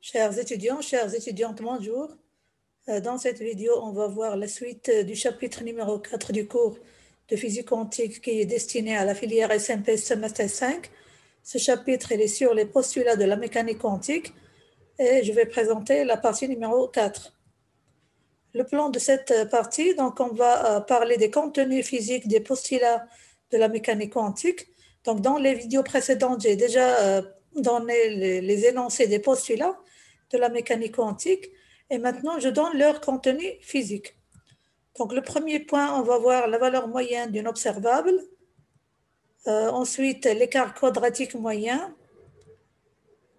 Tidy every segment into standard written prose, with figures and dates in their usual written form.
Chers étudiants, chères étudiantes, bonjour. Dans cette vidéo, on va voir la suite du chapitre numéro 4 du cours de physique quantique qui est destiné à la filière SMP semestre 5. Ce chapitre il est sur les postulats de la mécanique quantique et je vais présenter la partie numéro 4. Le plan de cette partie, donc on va parler des contenus physiques des postulats de la mécanique quantique. Donc dans les vidéos précédentes, j'ai déjà donné les énoncés des postulats de la mécanique quantique et maintenant je donne leur contenu physique. Donc le premier point, on va voir la valeur moyenne d'une observable, ensuite l'écart quadratique moyen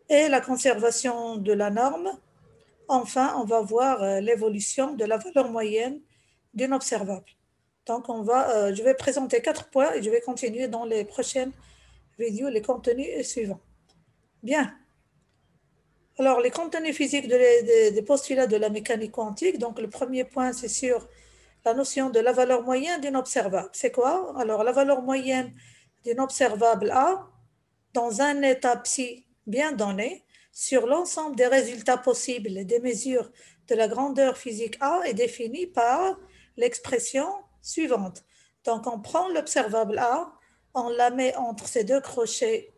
et la conservation de la norme. Enfin, on va voir l'évolution de la valeur moyenne d'une observable. Donc, je vais présenter 4 points et je vais continuer dans les prochaines vidéos les contenus suivants. Bien. Alors, les contenus physiques des postulats de la mécanique quantique. Donc, le premier point, c'est sur la notion de la valeur moyenne d'une observable. C'est quoi? Alors, la valeur moyenne d'une observable A dans un état psi bien donné sur l'ensemble des résultats possibles des mesures de la grandeur physique A est définie par l'expression suivante. Donc, on prend l'observable A, on la met entre ces deux crochets,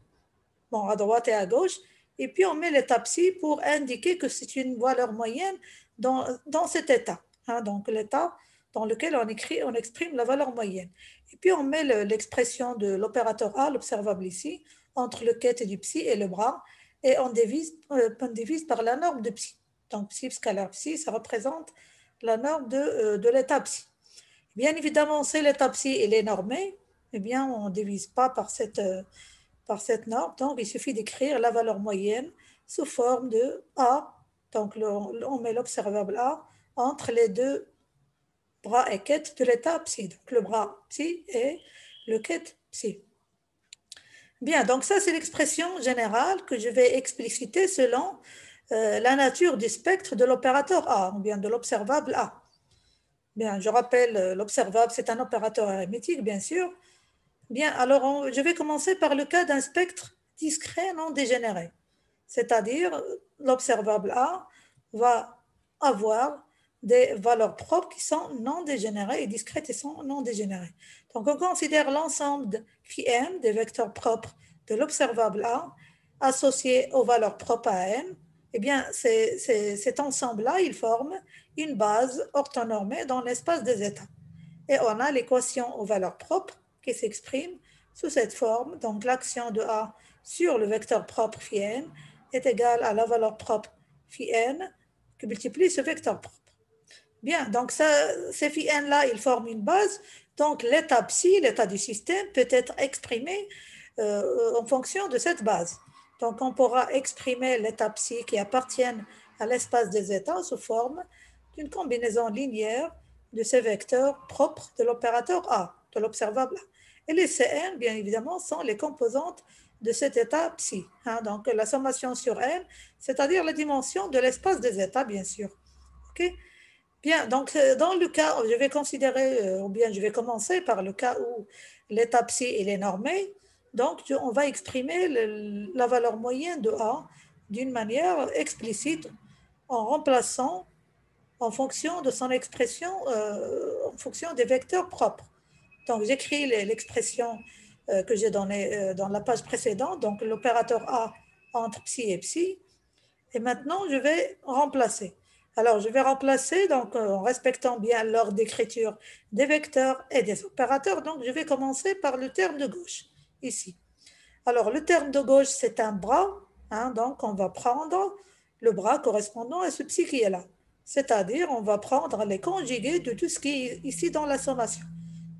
à droite et à gauche, et puis on met l'état psi pour indiquer que c'est une valeur moyenne dans cet état. Donc, l'état dans lequel on exprime la valeur moyenne. Et puis, on met l'expression de l'opérateur A, l'observable ici, entre le ket du psi et le bras, et on divise par la norme de psi. Donc, psi scalaire psi, ça représente la norme de l'état psi. Bien évidemment, si l'état psi est normé, eh bien, on ne divise pas par cette norme. Donc, il suffit d'écrire la valeur moyenne sous forme de A. Donc, on met l'observable A entre les deux bras et ket de l'état psi. Donc, le bras psi et le ket psi. Bien, donc ça, c'est l'expression générale que je vais expliciter selon la nature du spectre de l'opérateur A, ou bien de l'observable A. Bien, je rappelle, l'observable, c'est un opérateur arithmétique, bien sûr. Bien, alors je vais commencer par le cas d'un spectre discret non dégénéré. C'est-à-dire, l'observable A va avoir des valeurs propres qui sont non dégénérées et discrètes et sont non dégénérées. Donc, on considère l'ensemble de phi n des vecteurs propres de l'observable A associés aux valeurs propres à n. Eh bien, cet ensemble-là, il forme une base orthonormée dans l'espace des états. Et on a l'équation aux valeurs propres qui s'exprime sous cette forme. Donc, l'action de A sur le vecteur propre phi n est égale à la valeur propre phi n qui multiplie ce vecteur propre. Bien, donc ces phi n-là, ils forment une base. Donc, l'état psi, l'état du système, peut être exprimé en fonction de cette base. Donc, on pourra exprimer l'état psi qui appartiennent à l'espace des états sous forme d'une combinaison linéaire de ces vecteurs propres de l'opérateur A, de l'observable A. Et les Cn, bien évidemment, sont les composantes de cet état psi. Donc, la sommation sur n, c'est-à-dire la dimension de l'espace des états, bien sûr. OK? Bien, donc dans le cas, je vais considérer, ou bien je vais commencer par le cas où l'état psi est normé. Donc, on va exprimer la valeur moyenne de A d'une manière explicite en remplaçant en fonction de son expression, en fonction des vecteurs propres. Donc, j'écris l'expression que j'ai donnée dans la page précédente, donc l'opérateur A entre psi et psi. Et maintenant, je vais remplacer. Alors, je vais remplacer donc, en respectant bien l'ordre d'écriture des vecteurs et des opérateurs. Donc, je vais commencer par le terme de gauche, ici. Alors, le terme de gauche, c'est un bras. Donc, on va prendre le bras correspondant à ce psi qui est là. C'est-à-dire, on va prendre les conjugués de tout ce qui est ici dans la sommation.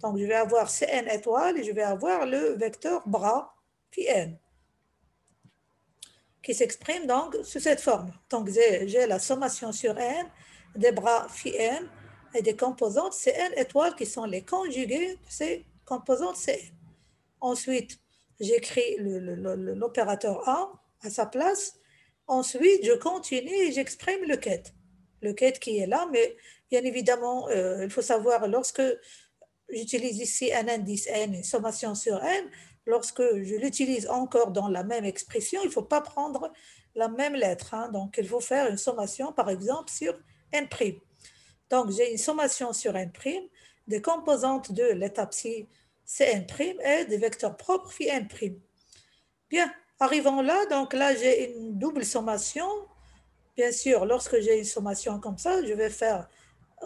Donc, je vais avoir Cn étoile et je vais avoir le vecteur bras, phi n, qui s'exprime donc sous cette forme. Donc, j'ai la sommation sur n des bras phi n et des composantes Cn étoiles qui sont les conjugués de ces composantes Cn. Ensuite, j'écris l'opérateur A à sa place. Ensuite, je continue et j'exprime le ket. Le ket qui est là, mais bien évidemment, il faut savoir, lorsque j'utilise ici un indice n, une sommation sur n, lorsque je l'utilise encore dans la même expression, il ne faut pas prendre la même lettre. Hein. Donc, il faut faire une sommation, par exemple, sur n'. Donc, j'ai une sommation sur n', des composantes de l'état psi Cn' et des vecteurs propres phi n'. Bien, arrivons là. Donc là, j'ai une double sommation. Bien sûr, lorsque j'ai une sommation comme ça, je vais faire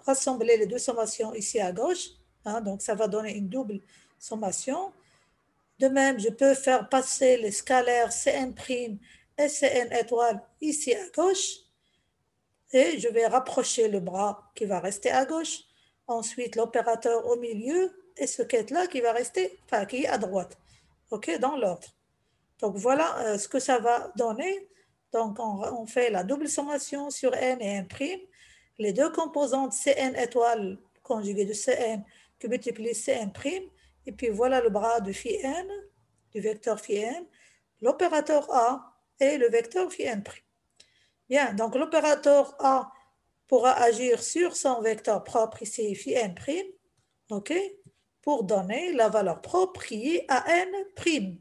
rassembler les deux sommations ici à gauche. Hein, donc, ça va donner une double sommation. De même, je peux faire passer les scalaires Cn' et Cn étoile ici à gauche. Et je vais rapprocher le bras qui va rester à gauche. Ensuite, l'opérateur au milieu et ce quête-là qui va rester, enfin, qui est à droite. OK, dans l'ordre. Donc, voilà ce que ça va donner. Donc, on fait la double sommation sur n et n'. Les deux composantes Cn étoile conjuguées de Cn qui multiplient Cn'. Et puis, voilà le bras de phi n, du vecteur phi n, l'opérateur A et le vecteur phi n'. Bien, donc l'opérateur A pourra agir sur son vecteur propre ici, phi n', OK, pour donner la valeur propre qui est à n'.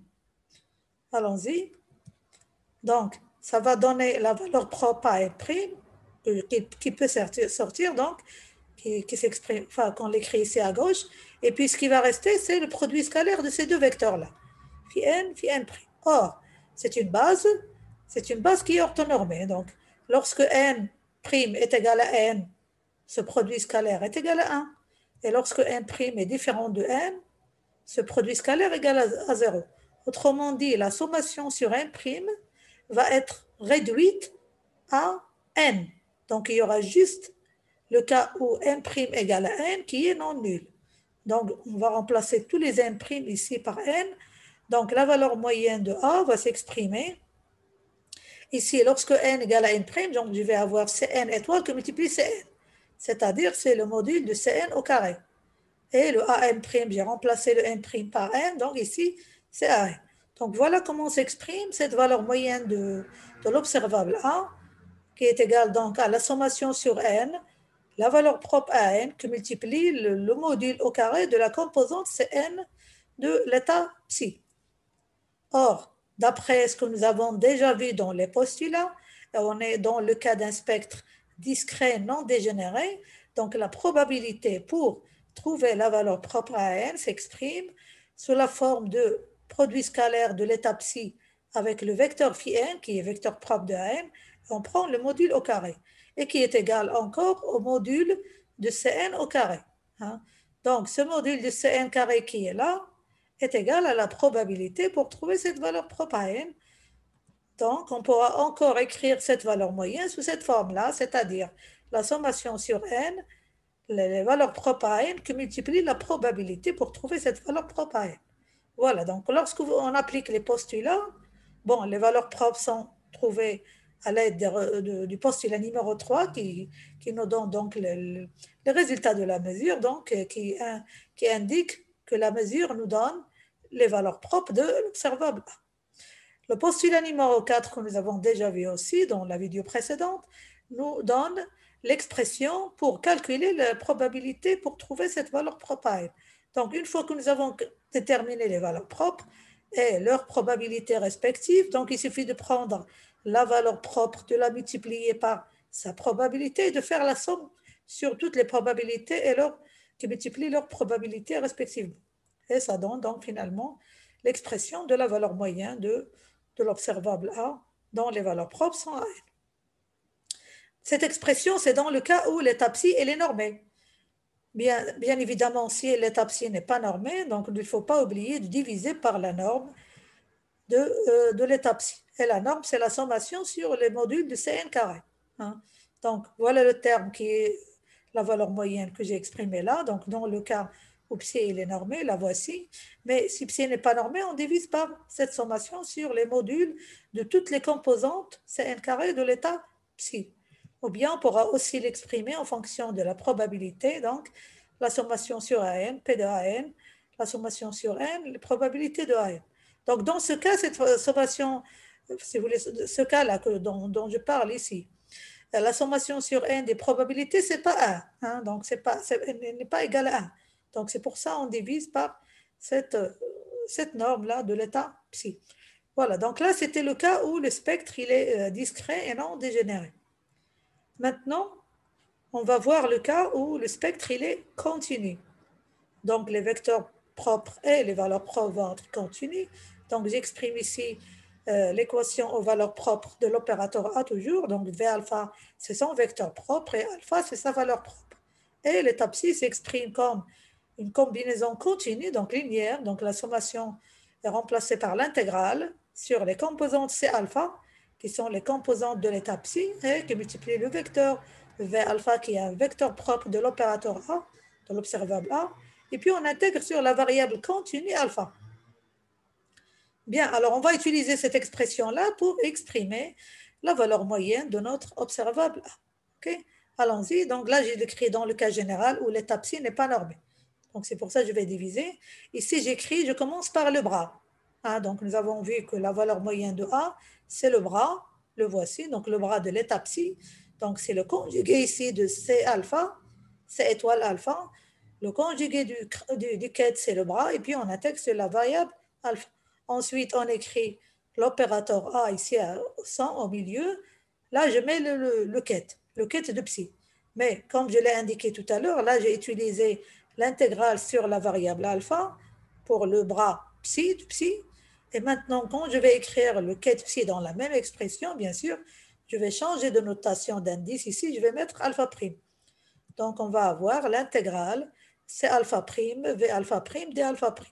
Allons-y. Donc, ça va donner la valeur propre à n', qui peut sortir, donc, qui s'exprime, enfin, qu'on l'écrit ici à gauche. Et puis, ce qui va rester, c'est le produit scalaire de ces deux vecteurs-là, phi n'. Or, c'est une base qui est orthonormée. Donc, lorsque n' est égal à n, ce produit scalaire est égal à 1. Et lorsque n' est différent de n, ce produit scalaire est égal à 0. Autrement dit, la sommation sur n' va être réduite à n. Donc, il y aura juste le cas où n' égale à n qui est non nul. Donc, on va remplacer tous les n' ici par n. Donc, la valeur moyenne de A va s'exprimer. Ici, lorsque n égale à n', donc je vais avoir Cn étoile qui multiplie Cn. C'est-à-dire, c'est le module de Cn au carré. Et le An', j'ai remplacé le n' par n, donc ici, c'est An. Donc, voilà comment s'exprime cette valeur moyenne de l'observable A, qui est égale donc à la sommation sur n, la valeur propre à n, qui multiplie le module au carré de la composante Cn de l'état psi. Or, d'après ce que nous avons déjà vu dans les postulats, on est dans le cas d'un spectre discret non dégénéré, donc la probabilité pour trouver la valeur propre à n s'exprime sous la forme de produit scalaire de l'état psi avec le vecteur phi n, qui est vecteur propre de n, on prend le module au carré, et qui est égal encore au module de Cn au carré. Hein. Donc, ce module de Cn carré qui est là, est égal à la probabilité pour trouver cette valeur propre à n. Donc, on pourra encore écrire cette valeur moyenne sous cette forme-là, c'est-à-dire la sommation sur n, les valeurs propres à n qui multiplient la probabilité pour trouver cette valeur propre à n. Voilà, donc lorsqu'on applique les postulats, bon, les valeurs propres sont trouvées à l'aide du postulat numéro 3 qui nous donne donc les résultats de la mesure, donc qui indique que la mesure nous donne les valeurs propres de l'observable A. Le postulat numéro 4 que nous avons déjà vu aussi dans la vidéo précédente nous donne l'expression pour calculer la probabilité pour trouver cette valeur propre à n. Donc, une fois que nous avons déterminé les valeurs propres et leurs probabilités respectives, donc il suffit de prendre la valeur propre, de la multiplier par sa probabilité et de faire la somme sur toutes les probabilités qui multiplient leurs probabilités respectivement. Et ça donne donc finalement l'expression de la valeur moyenne de l'observable A dont les valeurs propres sont à n. Cette expression, c'est dans le cas où l'état psi est normée. Bien évidemment, si l'état psi n'est pas normé, donc il ne faut pas oublier de diviser par la norme de l'état psi. Et la norme, c'est la sommation sur les modules de Cn carré. Hein. Donc, voilà le terme qui est la valeur moyenne que j'ai exprimée là. Donc, dans le cas où psi est normé, la voici. Mais si psi n'est pas normé, on divise par cette sommation sur les modules de toutes les composantes Cn carré de l'état psi. Ou bien on pourra aussi l'exprimer en fonction de la probabilité, donc la sommation sur An, P de An, la sommation sur n, la probabilité de An. Donc dans ce cas, cette sommation, si vous voulez, ce cas-là dont je parle ici, la sommation sur n des probabilités, c'est pas 1, hein, donc elle n'est pas égale à 1. Donc c'est pour ça qu'on divise par cette norme-là de l'état psi. Voilà, donc là, c'était le cas où le spectre, il est discret et non dégénéré. Maintenant, on va voir le cas où le spectre, il est continu. Donc, les vecteurs propres et les valeurs propres vont être continues. Donc, j'exprime ici l'équation aux valeurs propres de l'opérateur A toujours. Donc, V alpha, c'est son vecteur propre et alpha, c'est sa valeur propre. Et l'étape 6 s'exprime comme une combinaison continue, donc linéaire. Donc, la sommation est remplacée par l'intégrale sur les composantes C alpha, qui sont les composantes de l'étape psi, et qui multiplie le vecteur V alpha, qui est un vecteur propre de l'opérateur A, de l'observable A, et puis on intègre sur la variable continue alpha. Bien, alors on va utiliser cette expression-là pour exprimer la valeur moyenne de notre observable A. Okay? Allons-y. Donc là, j'ai décrit dans le cas général où l'étape psi n'est pas normée. Donc c'est pour ça que je vais diviser. Ici, j'écris, je commence par le bras. Donc nous avons vu que la valeur moyenne de A, c'est le bras. Le voici, donc le bras de l'étape psi. Donc c'est le conjugué ici de C alpha, C étoile alpha. Le conjugué du quête, c'est le bras. Et puis on intègre sur la variable alpha. Ensuite, on écrit l'opérateur A ici au centre, au milieu. Là, je mets le quête de psi. Mais comme je l'ai indiqué tout à l'heure, là, j'ai utilisé l'intégrale sur la variable alpha pour le bras psi, psi. Et maintenant, quand je vais écrire le quête psi dans la même expression, bien sûr, je vais changer de notation d'indice. Ici, je vais mettre alpha prime. Donc, on va avoir l'intégrale C alpha prime, V alpha prime, D alpha prime.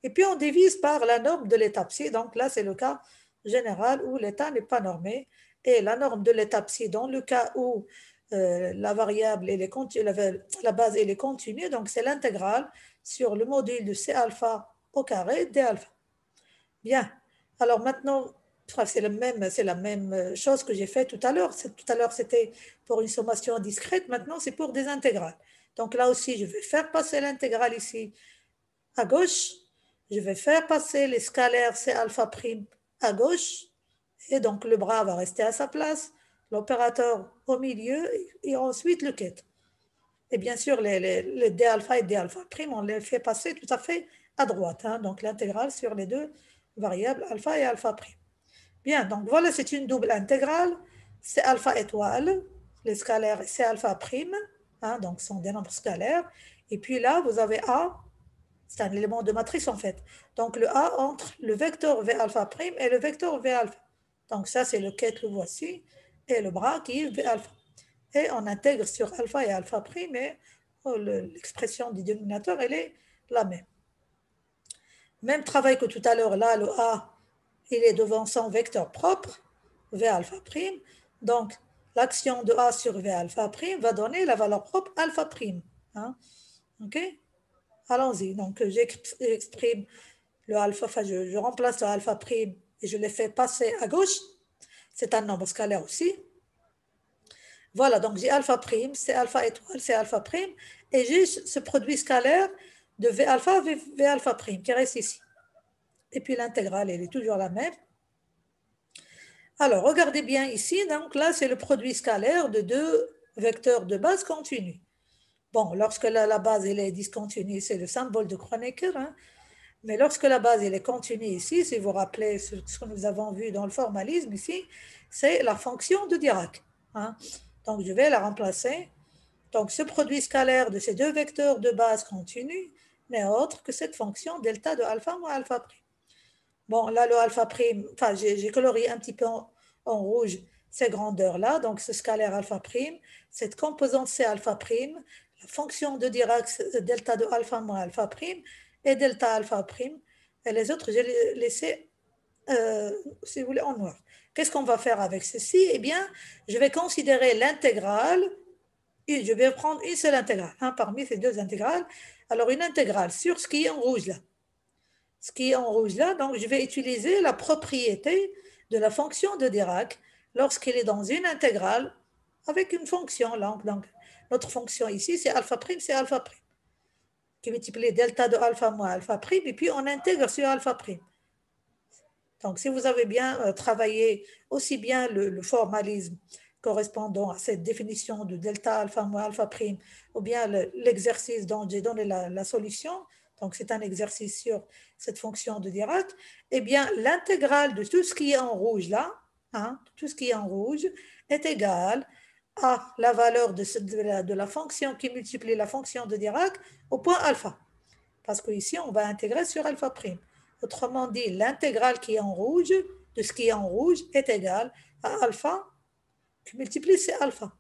Et puis, on divise par la norme de l'étape psi. Donc, là, c'est le cas général où l'état n'est pas normé. Et la norme de l'étape psi, dans le cas où la variable, la base, elle est continue, donc c'est l'intégrale sur le module de C alpha au carré D alpha. Bien. Alors maintenant, c'est la même chose que j'ai fait tout à l'heure. Tout à l'heure, c'était pour une sommation discrète. Maintenant, c'est pour des intégrales. Donc là aussi, je vais faire passer l'intégrale ici à gauche. Je vais faire passer les scalaires C alpha prime à gauche. Et donc, le bras va rester à sa place, l'opérateur au milieu et ensuite le quête. Et bien sûr, les D alpha et D alpha prime, on les fait passer tout à fait à droite. Donc, l'intégrale sur les deux variables alpha et alpha prime. Bien, donc voilà, c'est une double intégrale. C'est alpha étoile, les scalaires c'est alpha prime, donc ce sont des nombres scalaires. Et puis là, vous avez A, c'est un élément de matrice en fait. Donc le A entre le vecteur V alpha prime et le vecteur V alpha. Donc ça, c'est le quête, le voici, et le bras qui est V alpha. Et on intègre sur alpha et alpha prime, et l'expression du dénominateur, elle est la même. Même travail que tout à l'heure, là, le A, il est devant son vecteur propre, V alpha prime. Donc, l'action de A sur V alpha prime va donner la valeur propre alpha prime. OK? Allons-y. Donc, j'exprime le alpha, enfin, je remplace le alpha prime et je le fais passer à gauche. C'est un nombre scalaire aussi. Voilà, donc j'ai alpha prime, c'est alpha étoile, c'est alpha prime, et j'ai ce produit scalaire de V alpha, V alpha prime qui reste ici. Et puis l'intégrale, elle est toujours la même. Alors, regardez bien ici, donc là, c'est le produit scalaire de deux vecteurs de base continue. Bon, lorsque la base elle est discontinue, c'est le symbole de Kronecker, mais lorsque la base elle est continue ici, si vous vous rappelez ce que nous avons vu dans le formalisme ici, c'est la fonction de Dirac. Donc, je vais la remplacer. Donc, ce produit scalaire de ces deux vecteurs de base continue n'est autre que cette fonction delta de alpha moins alpha prime. Bon, là, le alpha prime, enfin, j'ai colorié un petit peu en rouge ces grandeurs-là, donc ce scalaire alpha prime, cette composante C alpha prime, la fonction de Dirac delta de alpha moins alpha prime et delta alpha prime, et les autres, j'ai laissé, si vous voulez, en noir. Qu'est-ce qu'on va faire avec ceci? Eh bien, je vais considérer l'intégrale, et je vais prendre une seule intégrale, parmi ces deux intégrales. Alors, une intégrale sur ce qui est en rouge là. Ce qui est en rouge là, donc je vais utiliser la propriété de la fonction de Dirac lorsqu'elle est dans une intégrale avec une fonction là. Donc, notre fonction ici, c'est alpha prime, qui multiplie delta de alpha moins alpha prime, et puis on intègre sur alpha prime. Donc, si vous avez bien travaillé aussi bien le formalisme correspondant à cette définition de delta alpha moins alpha prime, ou bien l'exercice dont j'ai donné la solution, donc c'est un exercice sur cette fonction de Dirac, eh bien l'intégrale de tout ce qui est en rouge là, tout ce qui est en rouge est égal à la valeur de la fonction qui multiplie la fonction de Dirac au point alpha. Parce qu'ici, on va intégrer sur alpha prime. Autrement dit, l'intégrale qui est en rouge, de ce qui est en rouge, est égale à alpha qui multiplie c'est alpha.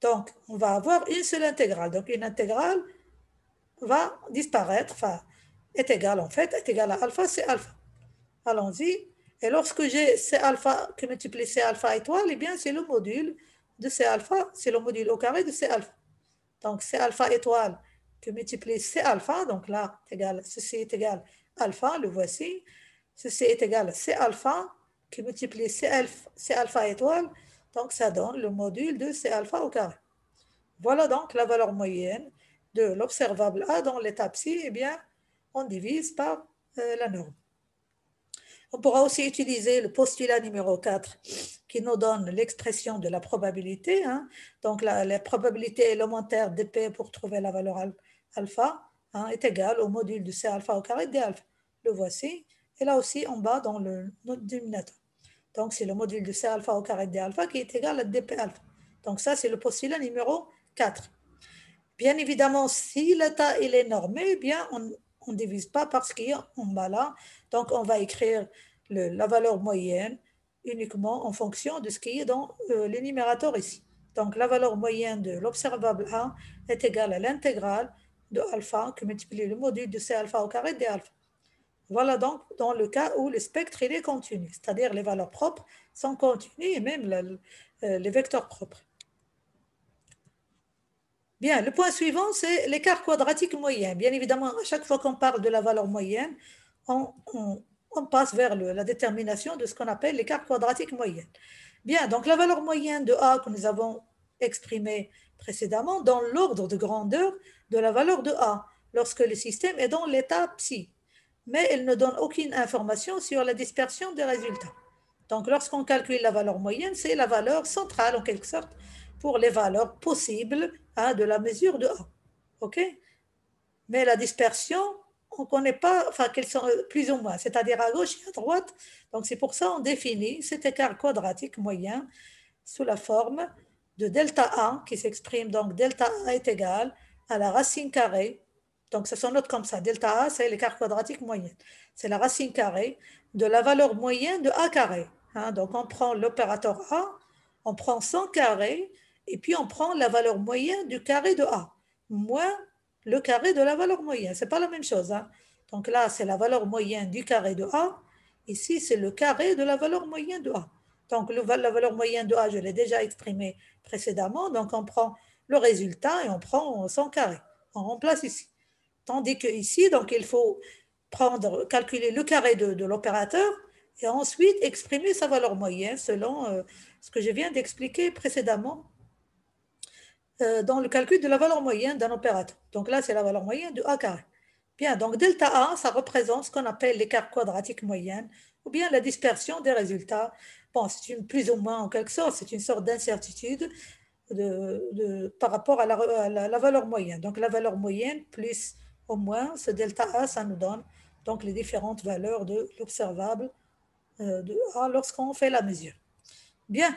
Donc, on va avoir une seule intégrale. Donc, une intégrale va disparaître, enfin, est égale en fait, est égale à alpha, c'est alpha. Allons-y. Et lorsque j'ai C alpha qui multiplie C alpha étoile, eh bien, c'est le module de C alpha, c'est le module au carré de C alpha. Donc, C alpha étoile qui multiplie C alpha, donc là, ceci est égal à alpha, le voici. Ceci est égal à C alpha qui multiplie C alpha étoile, donc ça donne le module de C alpha au carré. Voilà donc la valeur moyenne de l'observable A dans l'étape ci, eh bien, on divise par la norme. On pourra aussi utiliser le postulat numéro 4 qui nous donne l'expression de la probabilité. Donc, la probabilité élémentaire de P pour trouver la valeur alpha est égale au module de C alpha au carré D alpha. Le voici. Et là aussi, en bas, dans le dénominateur. Donc, c'est le module de C alpha au carré D alpha qui est égal à dP alpha. Donc, ça, c'est le postulat numéro 4. Bien évidemment, si l'état il est normé, eh bien, on ne divise pas par ce qui est en bas là. Donc, on va écrire la valeur moyenne uniquement en fonction de ce qui est dans le numérateur ici. Donc, la valeur moyenne de l'observable A est égale à l'intégrale de alpha qui multiplie le module de C alpha au carré D alpha. Voilà donc dans le cas où le spectre il est continu, c'est-à-dire les valeurs propres sont continues et même les vecteurs propres. Bien, le point suivant, c'est l'écart quadratique moyen. Bien évidemment, à chaque fois qu'on parle de la valeur moyenne, on passe vers la détermination de ce qu'on appelle l'écart quadratique moyen. Bien, donc la valeur moyenne de A que nous avons exprimée précédemment dans l'ordre de grandeur de la valeur de A lorsque le système est dans l'état psi. Mais elle ne donne aucune information sur la dispersion des résultats. Donc, lorsqu'on calcule la valeur moyenne, c'est la valeur centrale en quelque sorte pour les valeurs possibles de la mesure de A. OK? Mais la dispersion, on ne connaît pas, enfin, qu'elles sont plus ou moins, c'est-à-dire à gauche et à droite. Donc, c'est pour ça qu'on définit cet écart quadratique moyen sous la forme de delta A qui s'exprime, donc delta A est égal à la racine carrée. Donc, ça se note comme ça. Delta A, c'est l'écart quadratique moyen. C'est la racine carrée de la valeur moyenne de A carré. Donc, on prend l'opérateur A, on prend son carré, et puis on prend la valeur moyenne du carré de A, moins le carré de la valeur moyenne. Ce n'est pas la même chose. Donc là, c'est la valeur moyenne du carré de A. Ici, c'est le carré de la valeur moyenne de A. Donc, la valeur moyenne de A, je l'ai déjà exprimée précédemment. Donc, on prend le résultat et on prend son carré. On remplace ici. Tandis que ici, donc, il faut calculer le carré de l'opérateur et ensuite exprimer sa valeur moyenne selon ce que je viens d'expliquer précédemment dans le calcul de la valeur moyenne d'un opérateur. Donc là, c'est la valeur moyenne de A carré. Bien, donc delta A, ça représente ce qu'on appelle l'écart quadratique moyenne ou bien la dispersion des résultats. Bon, c'est plus ou moins en quelque sorte, c'est une sorte d'incertitude par rapport à la valeur moyenne. Donc la valeur moyenne plus au moins ce delta A, ça nous donne donc les différentes valeurs de l'observable de A lorsqu'on fait la mesure. Bien.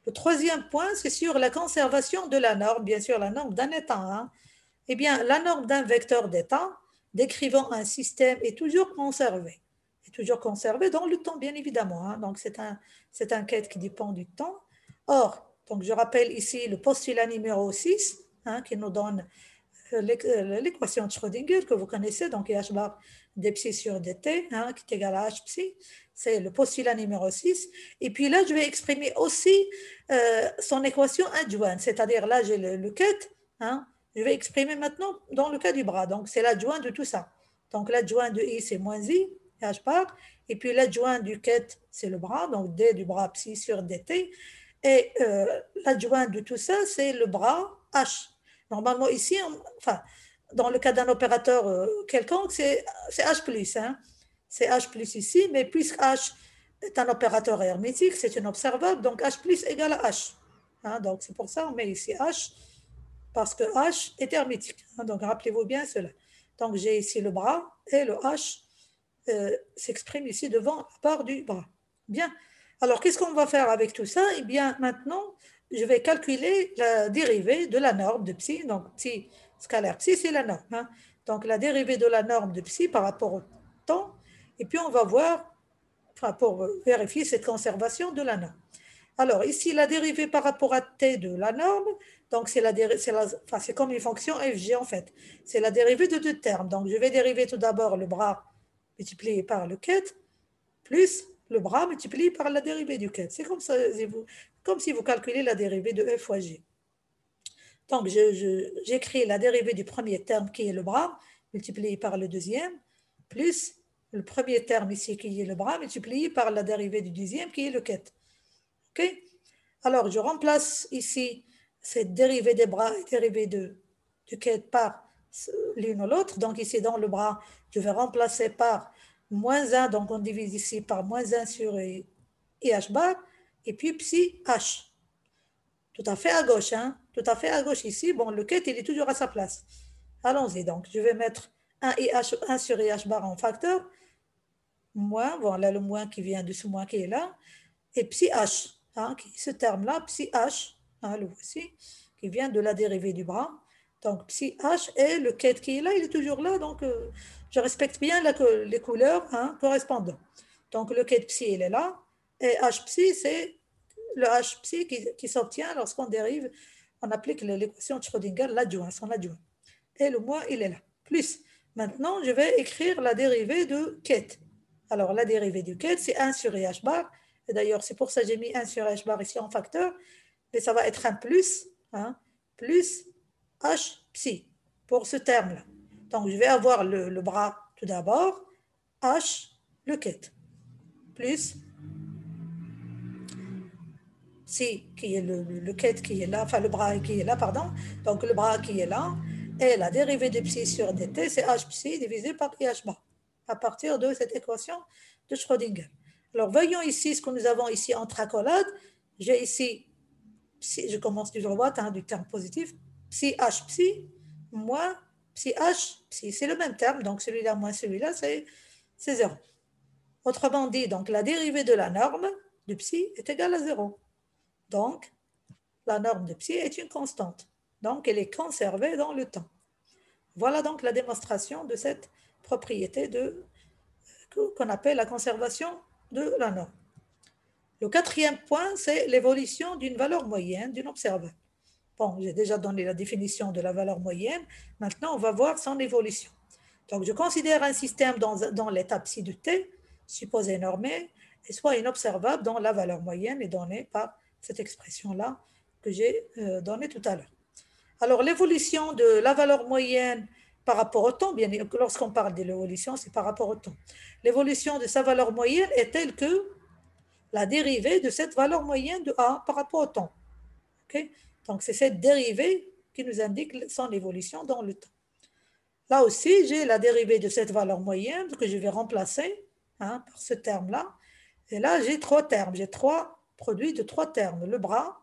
Le troisième point, c'est sur la conservation de la norme, bien sûr la norme d'un état. Eh bien, la norme d'un vecteur d'état décrivant un système est toujours conservée. Est toujours conservée dans le temps, bien évidemment. Donc, c'est un quête qui dépend du temps. Or, donc je rappelle ici le postulat numéro 6 qui nous donne l'équation de Schrödinger que vous connaissez, donc H bar d psi sur dt, qui est égal à H psi. C'est le postulat numéro 6. Et puis là, je vais exprimer aussi son équation adjointe, c'est-à-dire là, j'ai le quête. Je vais exprimer maintenant dans le cas du bras. Donc, c'est l'adjoint de tout ça. Donc, l'adjoint de I, c'est moins I, H bar. Et puis, l'adjoint du quête, c'est le bras. Donc, D du bras psi sur dt. Et l'adjoint de tout ça, c'est le bras H. Normalement, ici, dans le cas d'un opérateur quelconque, c'est H plus. C'est H plus ici, mais puisque H est un opérateur hermétique, c'est un observable, donc H plus égale à H. Donc, c'est pour ça qu'on met ici H, parce que H est hermétique. Donc, rappelez-vous bien cela. Donc, j'ai ici le bras et le H s'exprime ici devant la part du bras. Bien. Alors, qu'est-ce qu'on va faire avec tout ça? Eh bien, maintenant, je vais calculer la dérivée de la norme de psi. Donc, psi scalaire psi, c'est la norme. Hein. Donc, la dérivée de la norme de psi par rapport au temps. Et puis, on va voir, enfin, pour vérifier cette conservation de la norme. Alors, ici, la dérivée par rapport à t de la norme, donc c'est comme une fonction fg en fait. C'est la dérivée de deux termes. Donc, je vais dériver tout d'abord le bras multiplié par le ket, plus le bras multiplié par la dérivée du ket. C'est comme si vous calculez la dérivée de f fois g. Donc, j'écris la dérivée du premier terme qui est le bras multiplié par le deuxième, plus le premier terme ici qui est le bras multiplié par la dérivée du deuxième qui est le ket. OK? Alors, je remplace ici cette dérivée des bras et dérivée du ket par l'une ou l'autre. Donc, ici, dans le bras, je vais remplacer par moins 1. Donc, on divise ici par moins 1 sur IH bar. Et puis, psi H. Tout à fait à gauche. Hein? Tout à fait à gauche ici. Bon, le ket, il est toujours à sa place. Allons-y. Donc, je vais mettre 1 sur IH bar en facteur. Moins, voilà le moins qui vient de ce moins qui est là. Et psi H. Hein, ce terme-là, psi H, hein, le voici, qui vient de la dérivée du bras. Donc, psi H et le ket qui est là, il est toujours là. Donc, je respecte bien les couleurs hein, correspondantes. Donc, le ket psi, il est là. Et H psi, c'est le H psi qui s'obtient lorsqu'on dérive, on applique l'équation de Schrödinger, l'adjoint, son adjoint. Et le moins, il est là. Plus, maintenant, je vais écrire la dérivée de ket. Alors, la dérivée du ket, c'est 1 sur IH bar. Et d'ailleurs, c'est pour ça que j'ai mis 1 sur H bar ici en facteur. Mais ça va être un plus, hein, plus H psi pour ce terme-là. Donc, je vais avoir le bras tout d'abord, H, le ket, plus psi qui est le ket qui est là, enfin le bras qui est là, pardon. Donc, le bras qui est là. Et la dérivée de psi sur dt, c'est H psi divisé par IH bar à partir de cette équation de Schrödinger. Alors, voyons ici ce que nous avons ici entre accolades. J'ai ici, je commence du droite, hein, du terme positif, psi h psi moins psi h psi. C'est le même terme, donc celui-là moins celui-là, c'est 0. Autrement dit, donc, la dérivée de la norme de psi est égale à 0. Donc, la norme de psi est une constante. Donc, elle est conservée dans le temps. Voilà donc la démonstration de cette propriété qu'on appelle la conservation de la norme. Le quatrième point, c'est l'évolution d'une valeur moyenne d'une observable. Bon, j'ai déjà donné la définition de la valeur moyenne. Maintenant, on va voir son évolution. Donc, je considère un système dans l'état psi de t, supposé normé, et soit inobservable dont la valeur moyenne est donnée par cette expression-là que j'ai donnée tout à l'heure. Alors, l'évolution de la valeur moyenne par rapport au temps, bien lorsqu'on parle de l'évolution, c'est par rapport au temps. L'évolution de sa valeur moyenne est telle que la dérivée de cette valeur moyenne de A par rapport au temps. Okay? Donc, c'est cette dérivée qui nous indique son évolution dans le temps. Là aussi, j'ai la dérivée de cette valeur moyenne que je vais remplacer hein, par ce terme-là. Et là, j'ai 3 termes. J'ai 3 produits de 3 termes. Le bras,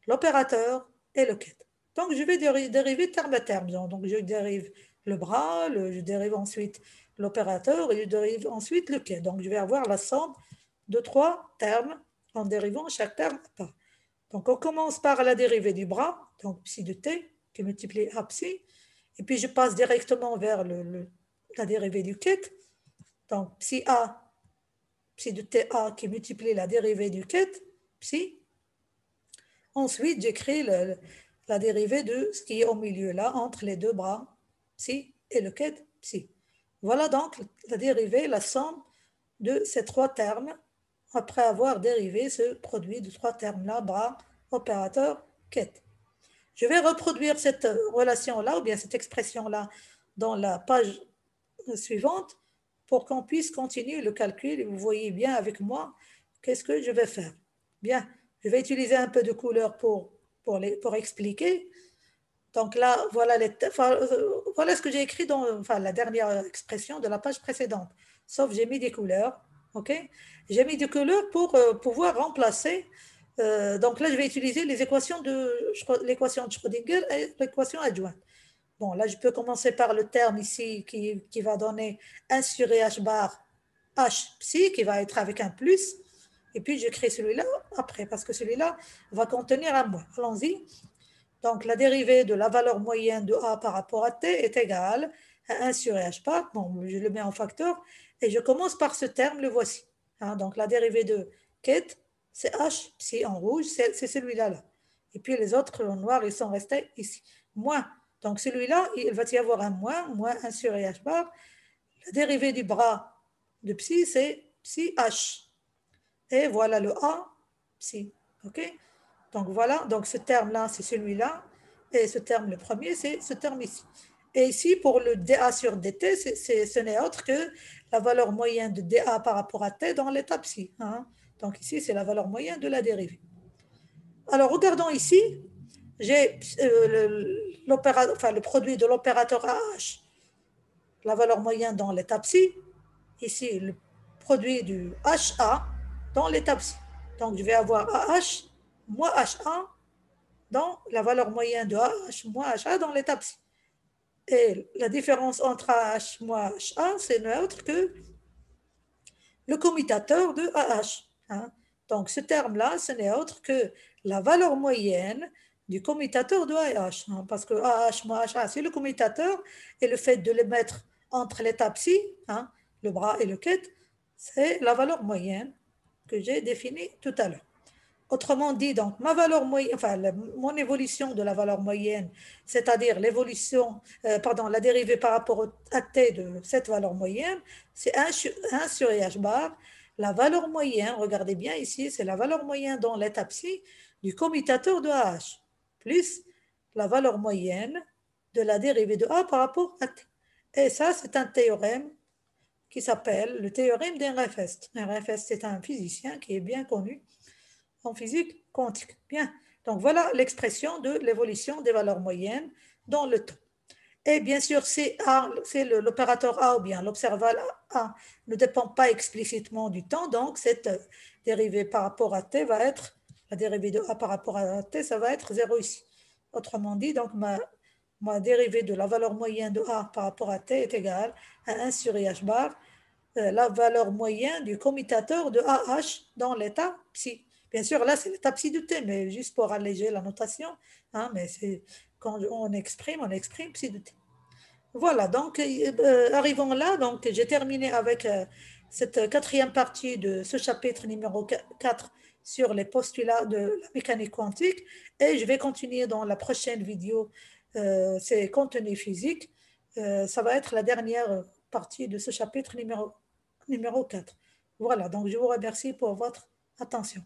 l'opérateur et le ket. Donc, je vais dériver terme à terme. Donc, je dérive le bras, je dérive ensuite l'opérateur et je dérive ensuite le ket. Donc, je vais avoir la somme de 3 termes en dérivant chaque terme à part. Donc, on commence par la dérivée du bras, donc psi de t, qui multiplie a psi, et puis je passe directement vers la dérivée du ket, donc psi a, psi de ta qui multiplie la dérivée du ket, psi. Ensuite, j'écris la dérivée de ce qui est au milieu là, entre les deux bras, psi, et le ket, psi. Voilà donc la dérivée, la somme de ces 3 termes après avoir dérivé ce produit de 3 termes-là, bras, opérateur, ket. Je vais reproduire cette relation-là, ou bien cette expression-là, dans la page suivante, pour qu'on puisse continuer le calcul, et vous voyez bien avec moi qu'est-ce que je vais faire. Bien, je vais utiliser un peu de couleur pour expliquer. Donc là, voilà ce que j'ai écrit dans la dernière expression de la page précédente. Sauf j'ai mis des couleurs. Okay? J'ai mis des couleurs pour pouvoir remplacer. Donc là, je vais utiliser l'équation de Schrödinger et l'équation adjointe. Bon, là, je peux commencer par le terme ici qui va donner 1 sur H bar H psi, qui va être avec un plus. Et puis, j'écris celui-là après, parce que celui-là va contenir un moins. Allons-y. Donc, la dérivée de la valeur moyenne de A par rapport à T est égale à 1 sur H bar. Bon, je le mets en facteur. Et je commence par ce terme, le voici. Hein, donc, la dérivée de Ket, c'est H psi en rouge, c'est celui-là. Là. Et puis, les autres en noir, ils sont restés ici. Moins. Donc, celui-là, il va y avoir un moins 1 sur H bar. La dérivée du bras de psi, c'est psi H. Et voilà le A, psi. OK? Donc voilà, donc ce terme-là, c'est celui-là. Et ce terme, le premier, c'est ce terme ici. Et ici, pour le dA sur dt, ce n'est autre que la valeur moyenne de dA par rapport à t dans l'état psi. Hein. Donc ici, c'est la valeur moyenne de la dérivée. Alors, regardons ici, j'ai le produit de l'opérateur AH, la valeur moyenne dans l'état psi. Ici, le produit du HA dans l'état psi. Donc, je vais avoir AH moins HA dans la valeur moyenne de AH moins HA dans l'état psi. Et la différence entre AH moins HA, c'est neutre que le commutateur de AH. Hein. Donc, ce terme-là, ce n'est autre que la valeur moyenne du commutateur de AH. Hein, parce que AH moins HA, c'est le commutateur, et le fait de les mettre entre l'état psi, hein, le bras et le ket, c'est la valeur moyenne que j'ai définie tout à l'heure. Autrement dit, donc, ma valeur moyenne, enfin, mon évolution de la valeur moyenne, c'est-à-dire l'évolution, la dérivée par rapport à t de cette valeur moyenne, c'est 1 sur h bar. La valeur moyenne, regardez bien ici, c'est la valeur moyenne dans l'état psi du commutateur de AH, plus la valeur moyenne de la dérivée de A par rapport à t. Et ça, c'est un théorème qui s'appelle le théorème d'Ehrenfest. Ehrenfest, c'est un physicien qui est bien connu en physique quantique. Bien, donc voilà l'expression de l'évolution des valeurs moyennes dans le temps. Et bien sûr, c'est l'opérateur A ou bien l'observable A ne dépend pas explicitement du temps, donc cette dérivée par rapport à t va être, la dérivée de A par rapport à t, ça va être 0 ici. Autrement dit, donc ma dérivée de la valeur moyenne de A par rapport à t est égale à 1 sur IH bar, la valeur moyenne du commutateur de AH dans l'état psi. Bien sûr, là, c'est l'état psi de t, mais juste pour alléger la notation, hein, mais c'est quand on exprime psi de t. Voilà, donc arrivons là, donc j'ai terminé avec cette quatrième partie de ce chapitre numéro 4 sur les postulats de la mécanique quantique, et je vais continuer dans la prochaine vidéo, c'est contenu physique, ça va être la dernière partie de ce chapitre numéro 4. Voilà, donc je vous remercie pour votre attention.